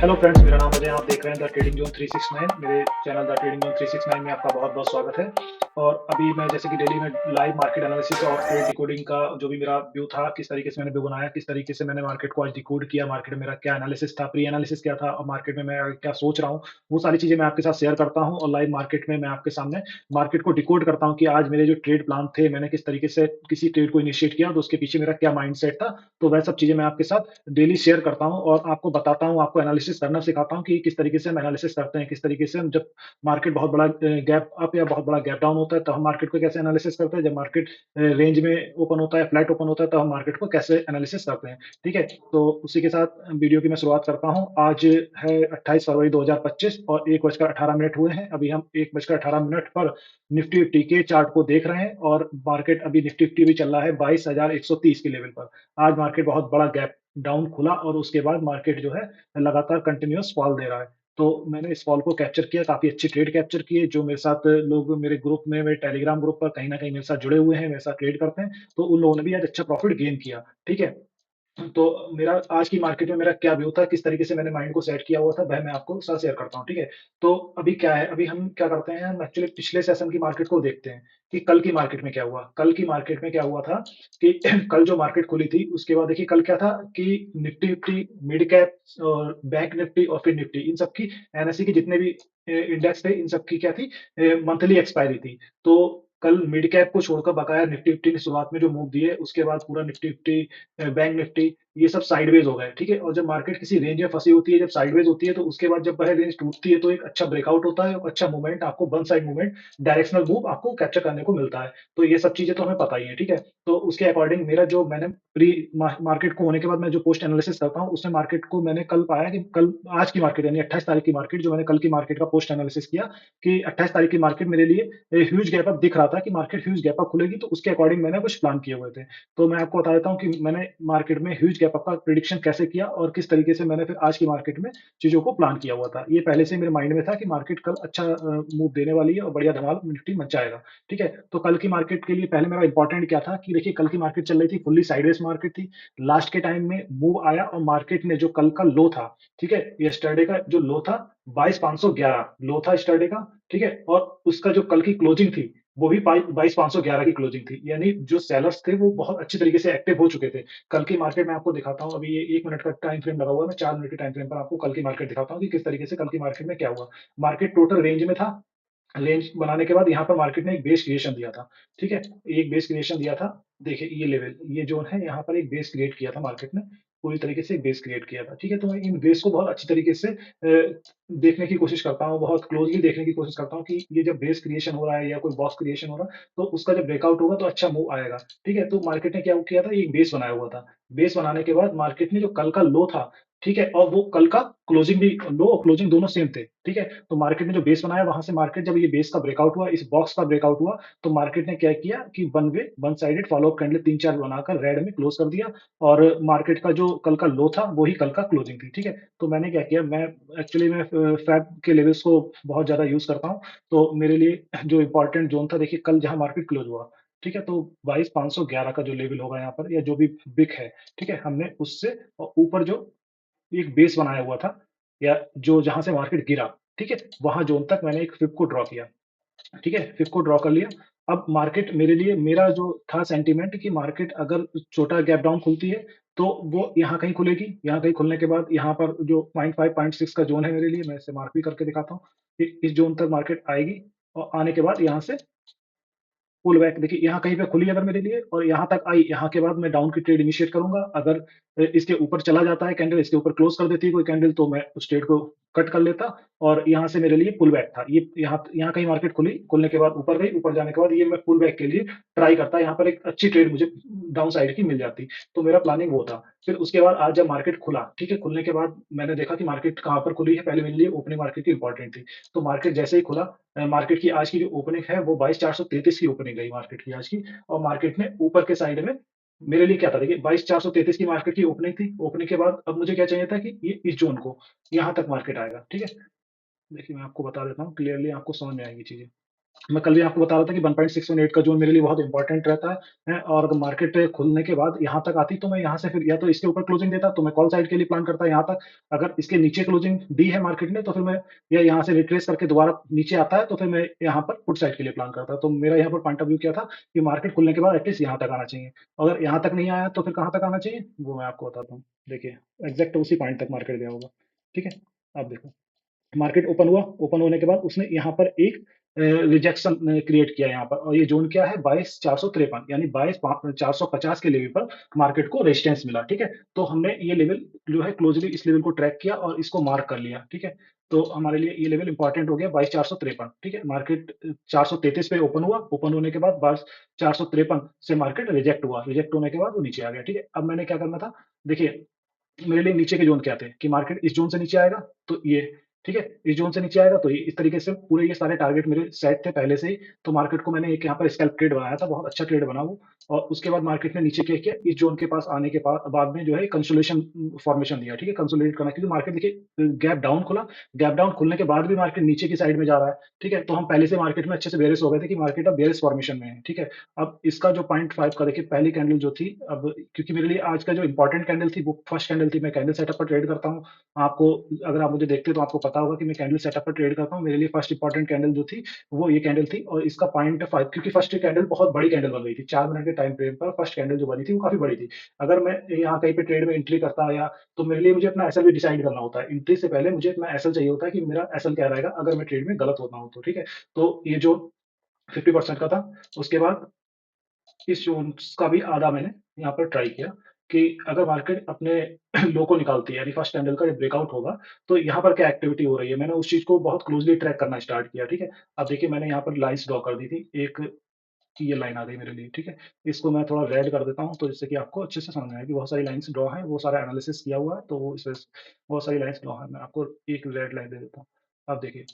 Hello friends, मेरा नाम अजय। आप देख रहे हैं द ट्रेडिंग जोन 369। मेरे चैनल द ट्रेडिंग जोन 369 में आपका बहुत बहुत स्वागत है। और अभी मैं जैसे कि डेली में लाइव मार्केट एनालिसिस और ट्रेड डिकोडिंग का जो भी मेरा व्यू था, किस तरीके से मैंने व्यू बनाया, किस तरीके से मैंने मार्केट को आज डिकोड किया, मार्केट में मेरा क्या एनालिसिस था, प्री एनालिसिस क्या था और मार्केट में मैं क्या सोच रहा हूँ, वो सारी चीजें मैं आपके साथ शेयर करता हूँ। और लाइव मार्केट में मैं आपके सामने मार्केट को डिकोड करता हूँ कि आज मेरे जो ट्रेड प्लान थे, मैंने किस तरीके से किसी ट्रेड को इनिशिएट किया तो उसके पीछे मेरा क्या माइंड सेट था। तो वह सब चीजें मैं आपके साथ डेली शेयर करता हूँ और आपको बताता हूँ, आपको एनालिसिस करना सिखाता हूँ कि किस तरीके से हम एनालिसिस करते हैं, किस तरीके से हम जब मार्केट बहुत बड़ा गैप अप या बहुत बड़ा गैप डाउन होता है तो हम मार्केट को कैसे एनालिसिस करते हैं, जब मार्केट रेंज में ओपन होता है, फ्लैट ओपन होता है, तो हम मार्केट को कैसे एनालिसिस करते हैं। ठीक है, तो उसी के साथ वीडियो की मैं शुरुआत करता हूँ। आज है 28 फरवरी 2025 और 1:18 हुए हैं। अभी हम 1:18 पर निफ्टी फिफ्टी के चार्ट को देख रहे हैं और मार्केट अभी निफ्टी फिफ्टी भी चल रहा है 22,130 के लेवल पर। आज मार्केट बहुत बड़ा गैप डाउन खुला और उसके बाद मार्केट जो है लगातार कंटिन्यूअस फॉल दे रहा है। तो मैंने इस फॉल को कैप्चर किया, काफ़ी अच्छी ट्रेड कैप्चर की है। जो मेरे साथ लोग मेरे ग्रुप में, मेरे टेलीग्राम ग्रुप पर कहीं न कहीं मेरे साथ जुड़े हुए हैं, मेरे साथ ट्रेड करते हैं, तो उन लोगों ने भी आज अच्छा प्रॉफिट गेन किया। ठीक है? तो मेरा आज की मार्केट में मेरा क्या व्यू था, किस तरीके से मैंने माइंड को सेट किया हुआ था, वह मैं आपको साथ शेयर करता हूँ, ठीक है? तो अभी क्या है, अभी हम क्या करते हैं, हम एक्चुअली पिछले सेशन की मार्केट को देखते हैं कि कल की मार्केट में क्या हुआ। कल की मार्केट में क्या हुआ था कि कल जो मार्केट खुली थी, उसके बाद देखिए कल क्या था कि निफ्टी फिफ्टी, मिड कैप और बैंक निफ्टी और फिर निफ्टी, इन सब की एनएसई के जितने भी इंडेक्स थे, इन सब की क्या थी, मंथली एक्सपायरी थी। तो कल मिड कैप को छोड़कर बकाया निफ्टी फिफ्टी ने शुरुआत में जो मूव दिए, उसके बाद पूरा निफ्टी फिफ्टी, बैंक निफ्टी, ये सब साइडवेज हो गए, ठीक है? और जब मार्केट किसी रेंज में फंसी होती है, जब साइडवेज होती है, तो उसके बाद जब वह रेंज टूटती है, तो एक अच्छा ब्रेकआउट होता है, अच्छा मूवमेंट आपको, one side movement, directional move आपको कैप्चर करने को मिलता है। तो ये सब चीजें तो हमें पता ही है, ठीक है? तो उसके अकॉर्डिंग मेरा जो मैंने प्री मार्केट को होने के बाद मैं जो पोस्ट एनालिसिस करता हूँ, उसमें मार्केट को मैंने कल पाया कि कल, आज की मार्केट यानी 28 तारीख की मार्केट, जो मैंने कल की मार्केट का पोस्ट एनालिसिस किया कि 28 तारीख की मार्केट मेरे लिए ह्यूज गैप अप दिख रहा था कि मार्केट ह्यूज गैप अप खुलेगी, तो उसके अकॉर्डिंग मैंने कुछ प्लान किए हुए थे। तो मैं आपको बता देता हूँ कि मैंने मार्केट में ह्यूज गैप अप का प्रिडिक्शन कैसे किया और किस तरीके से मैंने फिर आज की मार्केट में चीजों को प्लान किया हुआ था। ये पहले से मेरे माइंड में था कि मार्केट कल अच्छा मूव देने वाली है और बढ़िया धमाल निफ्टी मचाएगा। ठीक है, तो कल की मार्केट के लिए पहले मेरा इंपॉर्टेंट क्या था कि देखिए कल की मार्केट चल रही थी, फुल्ली साइडवेज मार्केट थी। लास्ट के टाइम में मूव आया और मार्केट ने जो कल का लो था, ठीक है, यस्टरडे का जो लो था 22,511 लो था यस्टरडे का, ठीक है, और उसका जो कल की क्लोजिंग थी, वो भी 22,511 की क्लोजिंग थी। यानी जो सेलर्स थे वो बहुत अच्छी तरीके से एक्टिव हो चुके थे। कल की मार्केट मैं आपको दिखाता हूँ, अभी ये 1 मिनट का टाइम फ्रेम लगा हुआ है, मैं 4 मिनट के टाइम फ्रेम पर आपको कल की मार्केट दिखाता हूँ कि किस तरीके से कल की मार्केट में क्या हुआ। मार्केट टोटल रेंज में था, रेंज बनाने के बाद यहाँ पर मार्केट ने एक बेस क्रिएशन दिया था, ठीक है? एक बेस क्रिएशन दिया था, देखिए ये लेवल, ये ज़ोन है, यहाँ पर एक बेस क्रिएट किया था मार्केट ने, पूरी तरीके से एक बेस क्रिएट किया था, ठीक है? तो मैं इन बेस को बहुत अच्छी तरीके से देखने की कोशिश करता हूँ, बहुत क्लोज़ली देखने की कोशिश करता हूँ कि ये जब बेस क्रिएशन हो रहा है या कोई बॉक्स क्रिएशन हो रहा है, तो उसका जब ब्रेकआउट होगा तो अच्छा मूव आएगा, ठीक है? तो मार्केट ने क्या किया था, एक बेस बनाया हुआ था। बेस बनाने के बाद मार्केट ने जो कल का लो था, ठीक है? और वो कल का क्लोजिंग भी, लो और क्लोजिंग दोनों सेम थे, ठीक है? तो मार्केट ने जो बेस बनाया, वहां से मार्केट जब ये बेस का ब्रेकआउट हुआ, इस बॉक्स का ब्रेकआउट हुआ, तो मार्केट ने क्या किया कि one way, one sided follow up candle 3-4 बनाकर रेड में क्लोज कर दिया और मार्केट का जो कल का लो था वही कल का क्लोजिंग थी, ठीक है? तो मैंने क्या किया, मैं एक्चुअली मैं फैब के लेवल्स को बहुत ज्यादा यूज करता हूँ। तो मेरे लिए जो इंपॉर्टेंट जोन था, देखिए कल जहां मार्केट क्लोज हुआ, ठीक है, तो 22,511 का जो लेवल होगा यहाँ पर, या जो भी बिक है, ठीक है, हमने उससे और ऊपर जो एक बेस बनाया हुआ था, या जो जहां से मार्केट गिरा, ठीक है, वहां जोन तक मैंने एक फिब को ड्रॉ किया, ठीक है, फिब को ड्रॉ कर लिया। अब मार्केट मेरे लिए, मेरा जो था सेंटीमेंट कि मार्केट अगर छोटा गैप डाउन खुलती है तो वो यहाँ कहीं खुलेगी, यहाँ कहीं खुलने के बाद यहाँ पर जो 0.5 0.6 का जोन है मेरे लिए, मैं इसे मार्क भी करके दिखाता हूँ कि इस जोन तक मार्केट आएगी और आने के बाद यहाँ से पुल बैक, देखिए यहाँ कहीं पे खुली अगर मेरे लिए और यहाँ तक आई, यहाँ के बाद मैं डाउन की ट्रेड इनिशिएट करूंगा। अगर इसके ऊपर चला जाता है कैंडल, इसके ऊपर क्लोज कर देती है कोई कैंडल, तो मैं उस ट्रेड को कट कर लेता और यहाँ से मेरे लिए पुल बैक था। ये यहाँ यहाँ कहीं मार्केट खुली, खुलने के बाद ऊपर गई, ऊपर जाने के बाद ये मैं पुल बैक के लिए ट्राई करता, यहाँ पर एक अच्छी ट्रेड मुझे डाउन साइड की मिल जाती। तो मेरा प्लानिंग वो था। फिर उसके बाद आज जब मार्केट खुला, ठीक है, खुलने के बाद मैंने देखा कि मार्केट कहाँ पर खुली है, पहले मेरे लिए ओपनिंग मार्केट की इंपॉर्टेंट थी। तो मार्केट जैसे ही खुला, मार्केट की आज की जो ओपनिंग है वो 22,433 की ओपनिंग गई मार्केट की आज की। और मार्केट ने ऊपर के साइड में मेरे लिए क्या था, देखिए 22,433 की मार्केट की ओपनिंग थी। ओपनिंग के बाद अब मुझे क्या चाहिए था कि ये इस जोन को, यहाँ तक मार्केट आएगा, ठीक है। देखिए मैं आपको बता देता हूँ, क्लियरली आपको समझ में आएगी चीजें। मैं कल भी आपको बता रहा था कि 1.618 का ज़ोन मेरे लिए बहुत इंपॉर्टेंट रहता है और अगर मार्केट खुलने के बाद यहाँ तक आती तो मैं यहाँ से फिर या तो इसके ऊपर क्लोजिंग देता तो मैं कॉल साइड के लिए प्लान करता यहाँ तक। अगर इसके नीचे क्लोजिंग दी है मार्केट ने तो फिर मैं या यहाँ से रिट्रेस करके दोबारा नीचे आता है तो फिर मैं यहाँ पर पुट साइड के लिए प्लान करता। तो मेरा यहाँ पर पॉइंट ऑफ व्यू क्या था कि मार्केट खुलने के बाद एटलीस्ट यहाँ तक आना चाहिए। अगर यहाँ तक नहीं आया तो फिर कहाँ तक आना चाहिए वो मैं आपको बताता हूँ। देखिए एग्जैक्ट उसी पॉइंट तक मार्केट गया होगा। ठीक है, अब देखो मार्केट ओपन हुआ, ओपन होने के बाद उसने यहाँ पर एक रिजेक्शन क्रिएट किया यहाँ पर और ये जोन क्या है 22,453 यानी 22,450 के लेवल पर मार्केट को रेजिस्टेंस मिला। ठीक है, तो हमने ये लेवल जो है क्लोजली इस लेवल को ट्रैक किया और इसको मार्क कर लिया। ठीक है, तो हमारे लिए ये लेवल इंपॉर्टेंट हो गया 22,453। ठीक है, मार्केट 433 पे ओपन हुआ, ओपन होने के बाद 22,453 से मार्केट रिजेक्ट हुआ, रिजेक्ट होने के बाद वो नीचे आ गया। ठीक है, अब मैंने क्या करना था, देखिए मेरे लिए नीचे के जोन क्या थे कि मार्केट इस जोन से नीचे आएगा तो ये, ठीक है, इस जोन से नीचे आएगा तो ये, इस तरीके से पूरे ये सारे टारगेट मेरे सेट थे पहले से ही। तो मार्केट को मैंने एक यहाँ पर स्कैल्प ट्रेड बनाया था, बहुत अच्छा ट्रेड बना वो। और उसके बाद मार्केट ने नीचे क्या किया, इस जोन के पास आने के बाद में जो है कंसोलिडेशन फॉर्मेशन दिया। ठीक है, कंसोलिडेट करना क्योंकि मार्केट देखिए गैप डाउन खुला, गैप डाउन खुलने के बाद भी मार्केट नीचे की साइड में जा रहा है। ठीक है, तो हम पहले से मार्केट में अच्छे से बेरिश हो गए थे कि मार्केट अब बेरिश फॉर्मेशन में है। ठीक है, अब इसका जो 0.5 का देखिए पहली कैंडल जो थी, अब क्योंकि मेरे लिए आज का जो इंपॉर्टेंट कैंडल थी वो फर्स्ट कैंडल थी। मैं कैंडल सेटअप पर ट्रेड करता हूँ। आपको अगर आप मुझे देखते हो तो आपको पता होगा कि मैं कैंडल सेटअप पर ट्रेड करता हूँ। मेरे लिए फर्स्ट इंपॉर्टेंट कैंडल जो थी वो ये कैंडल थी और इसका 0.5 क्योंकि फर्स्ट कैंडल बहुत बड़ी कैंडल बन गई थी। 4 मिनट के टाइम फ्रेम पर फर्स्ट कैंडल जो बनी थी वो काफी बड़ी थी। अगर मैं यहाँ कहीं पे ट्रेड में एंट्री करता या तो मेरे लिए मुझे अपना एसएल भी डिसाइड करना होता है। एंट्री से पहले मुझे अपना एसएल चाहिए होता है कि मेरा एसएल क्या रहेगा अगर मैं ट्रेड में गलत होता हूँ तो। ठीक है, तो ये जो 50% का था, उसके बाद इस जोन्स का भी आधा मैंने यहाँ पर ट्राई किया कि अगर मार्केट अपने लो को निकालती है यानी फर्स्ट कैंडल का जब ब्रेकआउट होगा तो यहाँ पर क्या एक्टिविटी हो रही है। मैंने उस चीज को बहुत क्लोजली ट्रैक करना स्टार्ट किया। ठीक है, अब देखिए मैंने यहाँ पर लाइंस ड्रॉ कर दी थी, एक ये लाइन आ गई मेरे लिए। ठीक है, इसको मैं थोड़ा रेड कर देता हूँ तो जिससे कि आपको अच्छे से समझ में आए कि बहुत सारी लाइंस ड्रॉ है, वो सारा एनालिसिस किया हुआ है तो वो इस वजह से बहुत सारी लाइंस ड्रॉ है। मैं आपको एक रेड लाइन दे देता हूँ। अब देखिए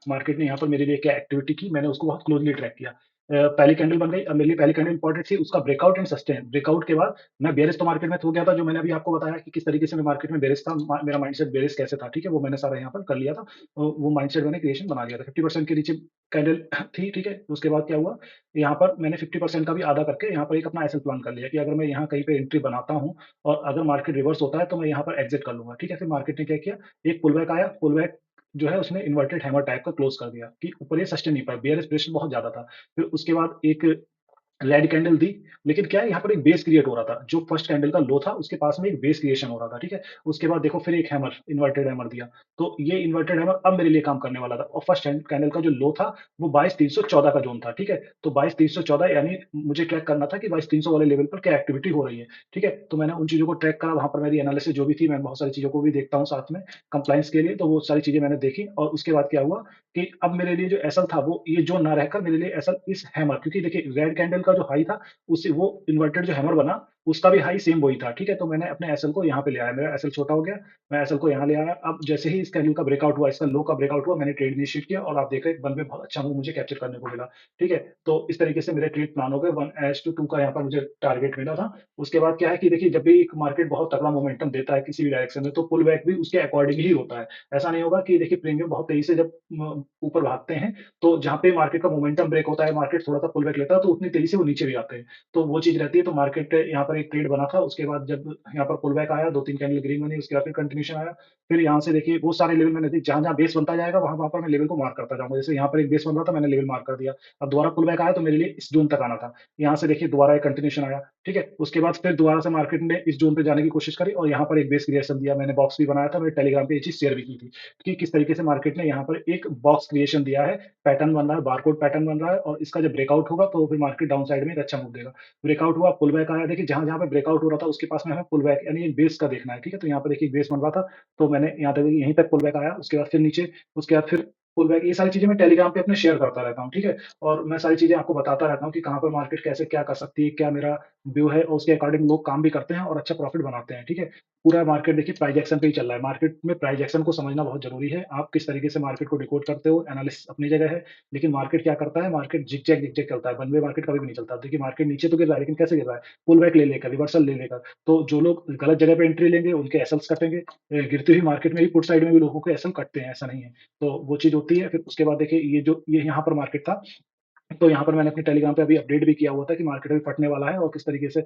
मार्केट ने यहाँ पर मेरे लिए क्या एक्टिविटी की, मैंने उसको बहुत क्लोजली ट्रैक किया। पहली कैंडल बन गई, अब मेरे लिए पहली कैंडल इंपॉर्टेंट थी, उसका ब्रेकआउट एंड सस्टेन। ब्रेकआउट के बाद मैं बेरिश तो मार्केट में हो गया था, जो मैंने अभी आपको बताया कि किस तरीके से मैं मार्केट में बेरिश था, मेरा माइंडसेट बेरिश कैसे था। ठीक है, वो मैंने सारा यहाँ पर कर लिया था। वो माइंडसेट मैंने क्रिएशन बना लिया था। 50% के नीचे कैंडल थी। ठीक है, उसके बाद क्या हुआ, यहाँ पर मैंने 50% का भी आधा करके यहाँ पर एक अपना एसएल प्लान कर लिया कि अगर मैं यहाँ कहीं पे एंट्री बनाता हूँ और अगर मार्केट रिवर्स होता है तो मैं यहाँ पर एग्जिट कर लूंगा। ठीक है, फिर मार्केट ने क्या किया, एक पुल बैक आया, पुल बैक जो है उसने इन्वर्टेड हैमर टाइप का क्लोज कर दिया कि ऊपर ये सस्टेन नहीं पाया, बेयरिश प्रेशर बहुत ज्यादा था। फिर उसके बाद एक रेड कैंडल दी, लेकिन क्या है यहाँ पर एक बेस क्रिएट हो रहा था, जो फर्स्ट कैंडल का लो था उसके पास में एक बेस क्रिएशन हो रहा था। ठीक है, उसके बाद देखो फिर एक हैमर, इन्वर्टेड हैमर दिया, तो ये इन्वर्टेड हैमर अब मेरे लिए काम करने वाला था और फर्स्ट कैंडल का जो लो था वो 22,314 का जोन था। ठीक है, तो 22,314 यानी मुझे ट्रैक करना था कि 22,300 वाले लेवल पर क्या एक्टिविटी हो रही है। ठीक है, तो मैंने उन चीजों को ट्रैक करा, वहां पर मेरी एनालिसिस जो भी थी, मैं बहुत सारी चीजों को भी देखता हूँ साथ में कंप्लाइंस के लिए, तो वो सारी चीजें मैंने देखी और उसके बाद क्या हुआ कि अब मेरे लिए जो एसएल था वो ये जो ना रहकर मेरे लिए एसएल इस हैमर, क्योंकि देखिए रेड कैंडल का जो हाई था उससे वो इन्वर्टेड जो हैमर बना उसका भी हाई सेम वही था। ठीक है, तो मैंने अपने एसएल को यहाँ पे ले आया, मेरा एसएल छोटा हो गया, मैं एसएल को यहाँ ले आया। अब जैसे ही इस कैंडल का ब्रेकआउट हुआ, इसका लो का ब्रेकआउट हुआ, मैंने ट्रेड इनिशिएट किया और आप देख रहे हैं वन में बहुत अच्छा मूव मुझे कैप्चर करने को मिला। ठीक है, तो इस तरीके से मेरे ट्रेड प्लान हो गए, 1:2 का यहाँ पर मुझे टारगेट मिला था। उसके बाद क्या है कि देखिए जब भी एक मार्केट बहुत तगड़ा मोमेंटम देता है किसी भी डायरेक्शन में तो पुल बैक भी उसके अकॉर्डिंग ही होता है। ऐसा नहीं होगा कि देखिए प्रीमियम बहुत तेजी से जब ऊपर भागते हैं तो जहाँ पे मार्केट का मोमेंटम ब्रेक होता है, मार्केट थोड़ा सा पुल बैक लेता है तो उतनी तेजी से वो नीचे भी आते हैं। तो वो चीज़ रहती है, तो मार्केट यहाँ पर एक ट्रेड बना था, उसके बाद जब यहाँ पर पुल बैक आया, 2-3 कैंडल ग्रीन बनी, उसके बाद फिर कंटिन्यूएशन आया। फिर यहाँ से देखिए वो सारे लेवल मैंने जहाँ-जहाँ बेस बनता जाएगा वहाँ-वहाँ पर मैं लेवल को मार्क करता जाऊँगा। जैसे यहाँ पर एक बेस बन रहा था, मैंने लेवल मार्क कर दिया। अब दोबारा पुल बैक आया तो मेरे लिए इस ज़ोन तक आना था। यहाँ से देखिए दोबारा एक कंटिन्यूएशन आया, ठीक है? उसके बाद फिर दोबारा से मार्केट ने इस ज़ोन पे जाने की कोशिश करी और यहाँ पर एक बेस क्रिएशन दिया। मैंने बॉक्स भी बनाया था, मैंने टेलीग्राम पे ये चीज़ शेयर भी की थी कि किस तरीके से मार्केट ने यहाँ पर एक बॉक्स क्रिएशन दिया है, पैटर्न बन रहा है, बारकोड पैटर्न बन रहा है और इसका जब ब्रेकआउट होगा तो फिर मार्केट डाउन साइड में एक अच्छा मूव देगा। ब्रेकआउट हुआ, पुल बैक आया, देखिए जहाँ-जहाँ पे ब्रेकआउट हो रहा था उसके पास में हमें पुल बैक यानी एक बेस का देखना है, ठीक है? तो यहाँ पे देखिए बेस बन रहा था, तो मैंने यहाँ तक यहीं तक पुल बैक आया, उसके बाद फिर नीचे, उसके बाद फिर पुल बैक, ये सारी चीज़ें मैं टेलीग्राम पे अपने शेयर करता रहता हूँ, ठीक है? और मैं सारी चीज़ें आपको बताता रहता हूँ कि कहाँ पर मार्केट कैसे क्या कर सकती है, क्या मेरा व्यू है और उसके अकॉर्डिंग लोग काम भी करते हैं और अच्छा प्रॉफिट बनाते हैं, ठीक है? पूरा मार्केट देखिए प्राइस एक्शन पे ही चल रहा है, मार्केट में प्राइस एक्शन को समझना बहुत ज़रूरी है। आप किस तरीके से मार्केट को डिकोड करते हो, एनालिसिस अपनी जगह है, लेकिन मार्केट क्या करता है, मार्केट ज़िगज़ैग चलता है, वन वे मार्केट कभी भी नहीं चलता। देखिए मार्केट नीचे तो गिर रहा है, लेकिन कैसे गिर रहा है? पुल बैक ले लेकर, रिवर्सल ले लेकर। तो जो लोग गलत जगह पे एंट्री लेंगे, उनके एसएल्स कटेंगे। गिरती हुई मार्केट में भी पुट साइड में भी लोगों के एसएल कटते हैं, ऐसा नहीं है। तो वो चीज़ होती है, फिर उसके बाद देखिए ये यहाँ पर मार्केट था, तो यहाँ पर मैंने अपने टेलीग्राम पे अभी अपडेट भी किया हुआ था कि मार्केट अभी फटने वाला है और किस तरीके से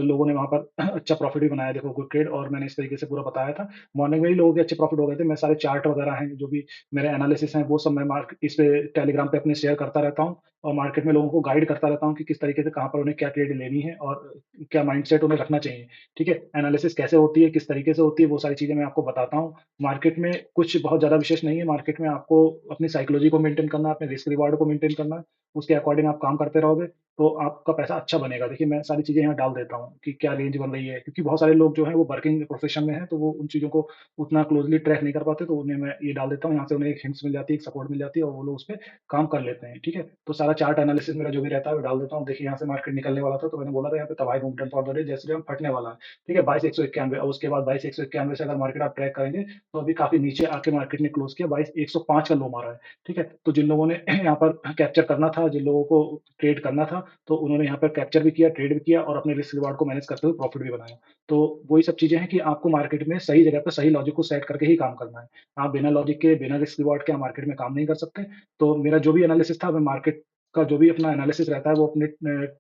लोगों ने वहाँ पर अच्छा प्रॉफिट भी बनाया, देखो गुड ट्रेड, और मैंने इस तरीके से पूरा बताया था। मॉर्निंग में ही लोगों के अच्छे प्रॉफिट हो गए थे। मैं सारे चार्ट वगैरह हैं, जो भी मेरे एनालिसिस हैं, वो सब मैं इस पे टेलीग्राम पे अपने शेयर करता रहता हूँ और मार्केट में लोगों को गाइड करता रहता हूँ कि किस तरीके से कहाँ पर उन्हें क्या ट्रेड लेनी है और क्या माइंडसेट उन्हें रखना चाहिए। ठीक है? एनालिसिस कैसे होती है, किस तरीके से होती है, वो सारी चीज़ें मैं आपको बताता हूँ। मार्केट में कुछ बहुत ज़्यादा विशेष नहीं है, मार्केट में आपको अपनी साइकोलॉजी को मेंटेन करना है, अपने रिस्क रिवार्ड को मेंटेन करना है, उसके अकॉर्डिंग आप काम करते रहोगे, तो आपका पैसा अच्छा बनेगा। देखिए, मैं सारी चीज़ें यहाँ डाल देता हूँ कि क्या रेंज बन रही है, क्योंकि बहुत सारे लोग जो हैं वो वर्किंग प्रोफ़ेशन में हैं, तो वो उन चीज़ों को उतना क्लोज़ली ट्रैक नहीं कर पाते, तो उन्हें मैं ये डाल देता हूँ, यहाँ से उन्हें एक हिंट्स मिल जाती है, एक सपोर्ट मिल जाती है और वो लोग उसपे काम कर लेते हैं, ठीक है? तो सारा चार्ट एनालिसिस मेरा जो भी रहता है, वो डाल देता हूँ। देखिए, यहाँ से मार्केट निकलने वाला था, तो मैंने बोला था यहाँ पे तबाही मूवमेंट फॉर द डे, जय श्री राम, फटने वाला है, ठीक है? 22,191 और उसके बाद 22,191 से अगर मार्केट आप ट्रैक करेंगे, तो अभी काफ़ी नीचे आके मार्केट ने क्लोज़ किया, 22,105 का लो मारा है, ठीक है? तो जिन लोगों ने यहाँ पर कैप्चर करना था, जिन लोगों को ट्रेड करना था, तो उन्होंने यहाँ पर कैप्चर भी किया, ट्रेड भी किया और अपने रिस्क रिवार्ड को मैनेज करते हुए प्रॉफिट भी बनाया। तो वही सब चीज़ें हैं कि आपको मार्केट में सही जगह पे सही लॉजिक को सेट करके ही काम करना है। आप बिना लॉजिक के, बिना रिस्क रिवार्ड के आप मार्केट में काम नहीं कर सकते। तो मेरा जो भी एनालिसिस था, मैं मार्केट का जो भी अपना एनालिसिस रहता है, वो अपने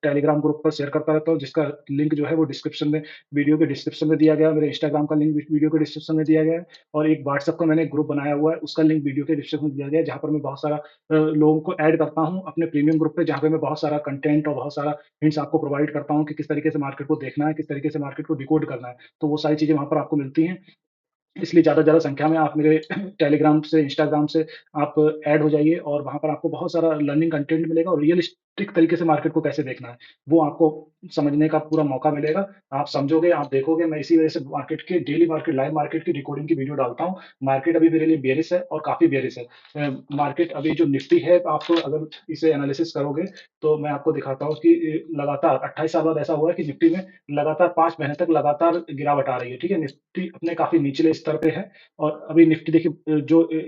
टेलीग्राम ग्रुप पर शेयर करता रहता हूँ, जिसका लिंक जो है वो डिस्क्रिप्शन में, वीडियो के डिस्क्रिप्शन में दिया गया है। मेरे इंस्टाग्राम का लिंक वीडियो के डिस्क्रिप्शन में दिया गया है और एक व्हाट्सएप का मैंने ग्रुप बनाया हुआ है, उसका लिंक वीडियो के डिस्क्रिप्शन में दिया गया है, जहाँ पर मैं बहुत सारा लोगों को ऐड करता हूँ अपने प्रीमियम ग्रुप पे, जहाँ पे मैं बहुत सारा कंटेंट और बहुत सारा हिंट्स आपको प्रोवाइड करता हूँ कि किस तरीके से मार्केट को देखना है, किस तरीके से मार्केट को डिकोड करना है। तो वो सारी चीज़ें वहाँ पर आपको मिलती हैं। इसलिए ज़्यादा से ज़्यादा संख्या में आप मेरे टेलीग्राम से, इंस्टाग्राम से आप ऐड हो जाइए और वहाँ पर आपको बहुत सारा लर्निंग कंटेंट मिलेगा और रियलिस्टिक तरीके से मार्केट को कैसे देखना है, वो आपको समझने का पूरा मौका मिलेगा। आप समझोगे, आप देखोगे, मैं इसी वजह से मार्केट के डेली मार्केट, लाइव मार्केट की डिकोडिंग की वीडियो डालता हूँ। मार्केट अभी मेरे लिए बेयरिश है और काफ़ी बेयरिश है। मार्केट अभी जो निफ्टी है, आप अगर इसे एनालिसिस करोगे, तो मैं आपको दिखाता हूँ कि लगातार 28 साल बाद ऐसा हुआ है कि निफ्टी में लगातार 5 महीने तक लगातार गिरावट आ रही है, ठीक है? निफ्टी अपने काफ़ी निचले स्तर पे है और अभी निफ्टी देखिए,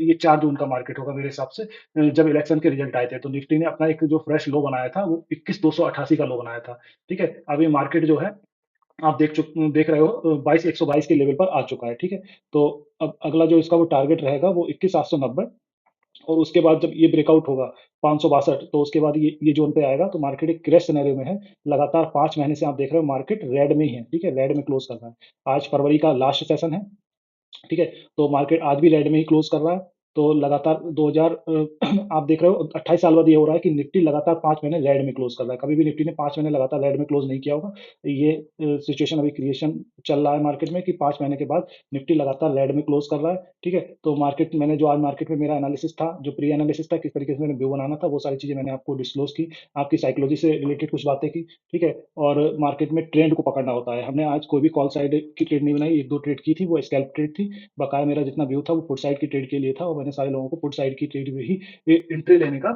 ये 4 जून का मार्केट होगा मेरे हिसाब से, जब इलेक्शन के रिजल्ट आए थे, तो निफ्टी ने अपना एक जो फ्रेश लो बनाया था, वो 21,288 का लो बनाया था, ठीक है? अभी मार्केट जो है, आप देख रहे हो, 22,122 के लेवल पर आ चुका है, ठीक है? तो अब अगला जो इसका वो टारगेट रहेगा, वो 21,790 और उसके बाद जब ये ब्रेकआउट होगा 562, तो उसके बाद ये ज़ोन पे आएगा, तो मार्केट एक क्रैश सिनेरियो में है। लगातार 5 महीने से आप देख रहे हो मार्केट रेड में ही है, ठीक है? रेड में क्लोज़ कर रहा है। आज फरवरी का लास्ट सेशन है, ठीक है? तो मार्केट आज भी रेड में ही क्लोज़ कर रहा है। तो लगातार 2000 आप देख रहे हो 28 साल बाद ये हो रहा है कि निफ्टी लगातार 5 महीने रेड में क्लोज़ कर रहा है। कभी भी निफ्टी ने 5 महीने लगातार रेड में क्लोज़ नहीं किया होगा। ये सिचुएशन अभी क्रिएशन चल रहा है मार्केट में कि 5 महीने के बाद निफ्टी लगातार रेड में क्लोज़ कर रहा है, ठीक है? तो मार्केट, मैंने जो आज मार्केट में मेरा एनालिसिस था, जो प्री एनालिसिस था, किस तरीके से मैंने व्यू बनाना था, वो सारी चीज़ें मैंने आपको डिस्क्लोज़ की। आपकी साइकोलॉजी से रिलेटेड कुछ बातें की, ठीक है? और मार्केट में ट्रेंड को पकड़ना होता है। हमने आज कोई भी कॉल साइड की ट्रेड नहीं बनाई, 1-2 ट्रेड की थी, वो स्कैल्प ट्रेड थी। बकाया मेरा जितना व्यू था, वो पुट साइड की ट्रेड के लिए था और मैंने सारे लोगों को पुट साइड की ट्रेड में ही एंट्री लेने का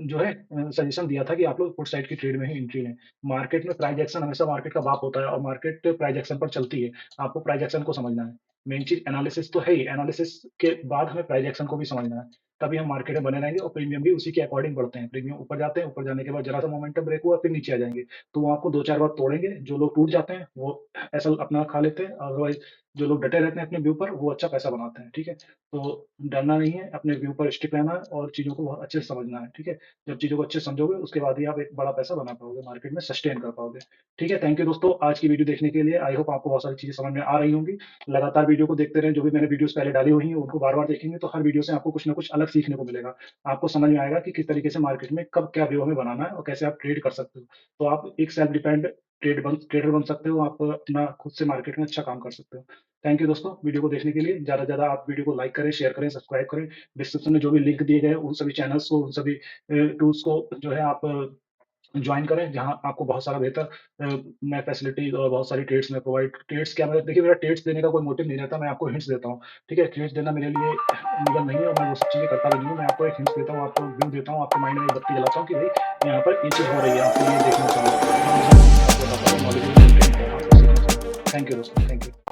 जो है सजेशन दिया था कि आप लोग पुट साइड की ट्रेड में ही एंट्री लें। मार्केट में प्राइस एक्शन हमेशा मार्केट का बाप होता है और मार्केट प्राइस एक्शन पर चलती है। आपको प्राइस एक्शन को समझना है। मेन चीज़ एनालिसिस तो है ही, एनालिसिस के बाद हमें प्राइस एक्शन को भी समझना है। तभी हम मार्केट में बने रहेंगे और प्रीमियम भी उसी के अकॉर्डिंग बढ़ते हैं। प्रीमियम ऊपर जाते हैं, ऊपर जाने के बाद ज़रा-सा मोमेंटम ब्रेक हुआ, फिर नीचे आ जाएँगे। तो वो आपको 2-4 बार तोड़ेंगे। जो लोग टूट जाते हैं, वो एल अपना खा लेते हैं, अदरवाइज़ जो लोग डटे रहते हैं अपने व्यू पर, वो अच्छा पैसा बनाते हैं, ठीक है? तो डरना नहीं है, अपने व्यू पर स्टिक रहना है और चीज़ों को बहुत अच्छे से समझना है, ठीक है? जब चीज़ों को अच्छे से समझोगे, उसके बाद ही आप एक बड़ा पैसा बना पाओगे, मार्केट में सस्टेन कर पाओगे, ठीक है? थैंक यू दोस्तों, आज की वीडियो देखने के लिए। आई होप आपको बहुत सारी चीज़ें समझ में आ रही होंगी। लगातार वीडियो को देखते रहें, जो भी मैंने वीडियोज़ पहले डाली हुई हैं, उनको बार-बार देखेंगे, तो हर वीडियो से आपको कुछ न कुछ अलग सीखने को मिलेगा। आपको समझ में आएगा कि किस तरीके से मार्केट में कब क्या व्यू हमें बनाना है और कैसे आप ट्रेड कर सकते हो। तो आप एक सेल्फ डिपेंड ट्रेडर बन सकते हो, आप अपना खुद से मार्केट में अच्छा काम कर सकते हो। थैंक यू दोस्तों, वीडियो को देखने के लिए। ज़्यादा से ज़्यादा आप वीडियो को लाइक करें, शेयर करें, सब्सक्राइब करें। डिस्क्रिप्शन में जो भी लिंक दिए गए हैं, उन सभी चैनल्स को, उन सभी टूल्स को जो है आप जॉइन करें, जहाँ आपको बहुत सारा बेहतर मैं फैसिलिटीज़ और बहुत सारी ट्रेड्स मैं प्रोवाइड, ट्रेड्स क्या, मतलब देखिए, मेरा ट्रेड्स देने का कोई मोटिव नहीं रहता, मैं आपको हिंट्स देता हूँ, ठीक है? ट्रेड्स देना मेरे लिए लीगल नहीं है और मैं वो सब चीज़ें करता भी नहीं हूँ। मैं आपको एक हिंट्स देता हूँ, आपको व्यू देता हूँ, आपके माइंड में एक बत्ती जलाता हूँ कि भाई यहाँ पर ये चीज़ हो रही है, आपको ये देखना चाहिए। आपको बताता हूँ, नॉलेजेबल कंटेंट है, आपको सीखना चाहिए। थैंक यू दोस्तों, थैंक यू।